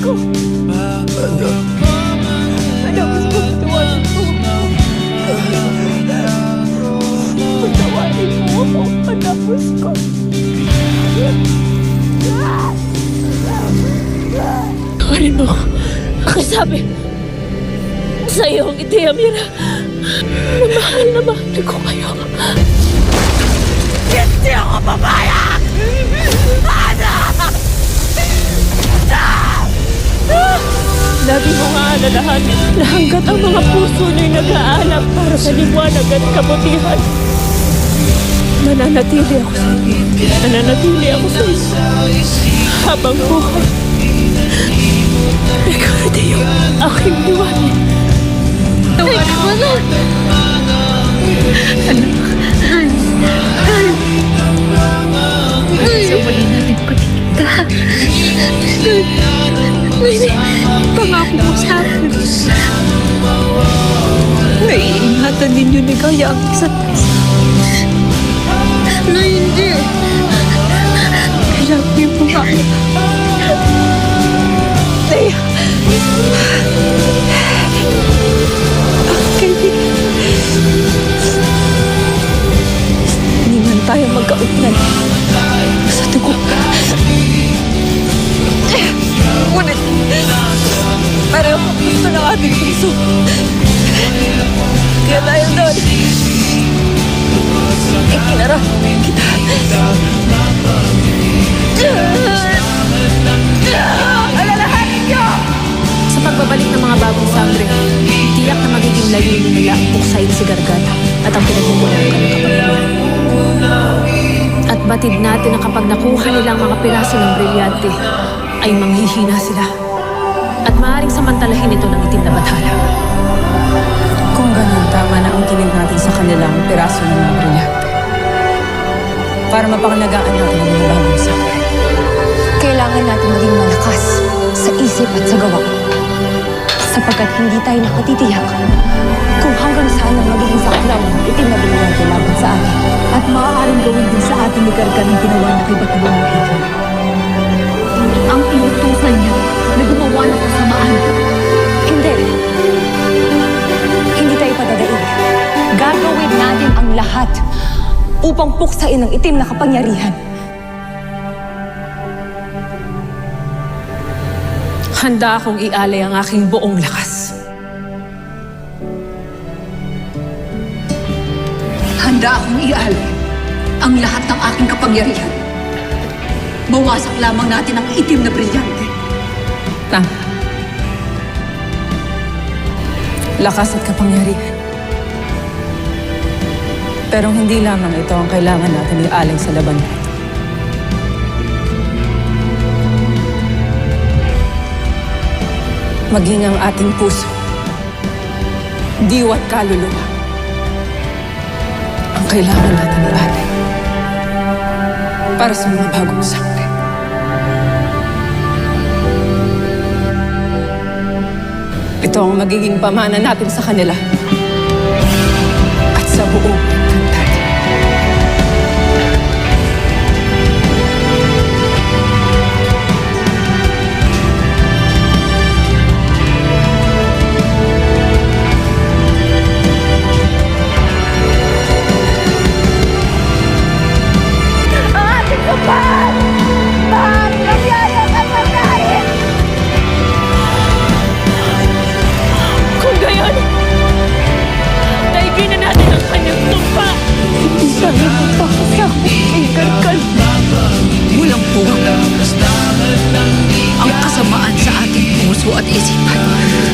ko. Anak, mas pagtawanin mo. Pagtawanin mo ako, anak, mas ko. Tawanin mo ako. Kasabi, sa'yo ang iti, Amira. Mahal na mahal ko kayo. Hindi ako babayag! Lagi mo nga alalahanin na hanggat ang mga puso nyo'y nag-aalap para sa liwanag at kabutihan. Mananatili ako sa iyo. Mananatili ako sa iyo. Habang buhay. Ikaw na yung aking liwanag. Tawanin mo na! Sa muli natin pagkita. Pangako mo sa akin. Naiingatan ninyo ni Kaya ang isa't isa. Na hindi. I love you po nga. Leia. Kaibigan. Hindi man tayo magkaugnay sa dugo. Ngunit, pareho ang gusto ng ating puso. Kaya tayo doon. Ikinarahan kita. Alalahanin niyo! Sa pagbabalik ng mga bagong sangre, tiyak na magiging layunin nila ang buksayin si Garganta at ang pinagmumulan ng kanyang kapangyarihan. At batid natin na kapag nakuha nila ang mga piraso ng brilyante, ay manghihina sila. At maaaring samantalahin ito ng itim na bathala. Kung ganun, tama na ang kinig natin sa kanilang piraso ng mga brilyante. Para mapangalagaan natin ang mga bagong sangre. Kailangan natin maging malakas sa isip at sa gawa. Sapagkat hindi tayo nakatitiyak kung hanggang saan ang magiging saklaw ng itim na brilyante laban sa atin. At maaaring gawin din sa atin ni Gargan ang ginawa na kay Batulong Hidro. Ang inutusan niya na gumawa ng kasamaan. Hindi. Hindi tayo padadaig. Gagawin natin ang lahat upang puksain ang itim na kapangyarihan. Handa akong ialay ang aking buong lakas. Handa akong ialay ang lahat ng aking kapangyarihan. Mawasak lamang natin ang itim na brilyante. Tama. Lakas at kapangyarihan. Pero hindi lamang ito ang kailangan natin ialay sa laban natin. Maging ang ating puso, diwa at kaluluwa, ang kailangan natin ialay para sa mga bagong sangre. Ito ang magiging pamana natin sa kanila at sa buong Encantadia. Kung gayon, daigin na natin ang kanyang tumpa. Sana magpakasakot kay Gargan. Walang puwang ang kasamaan sa ating puso at isipan.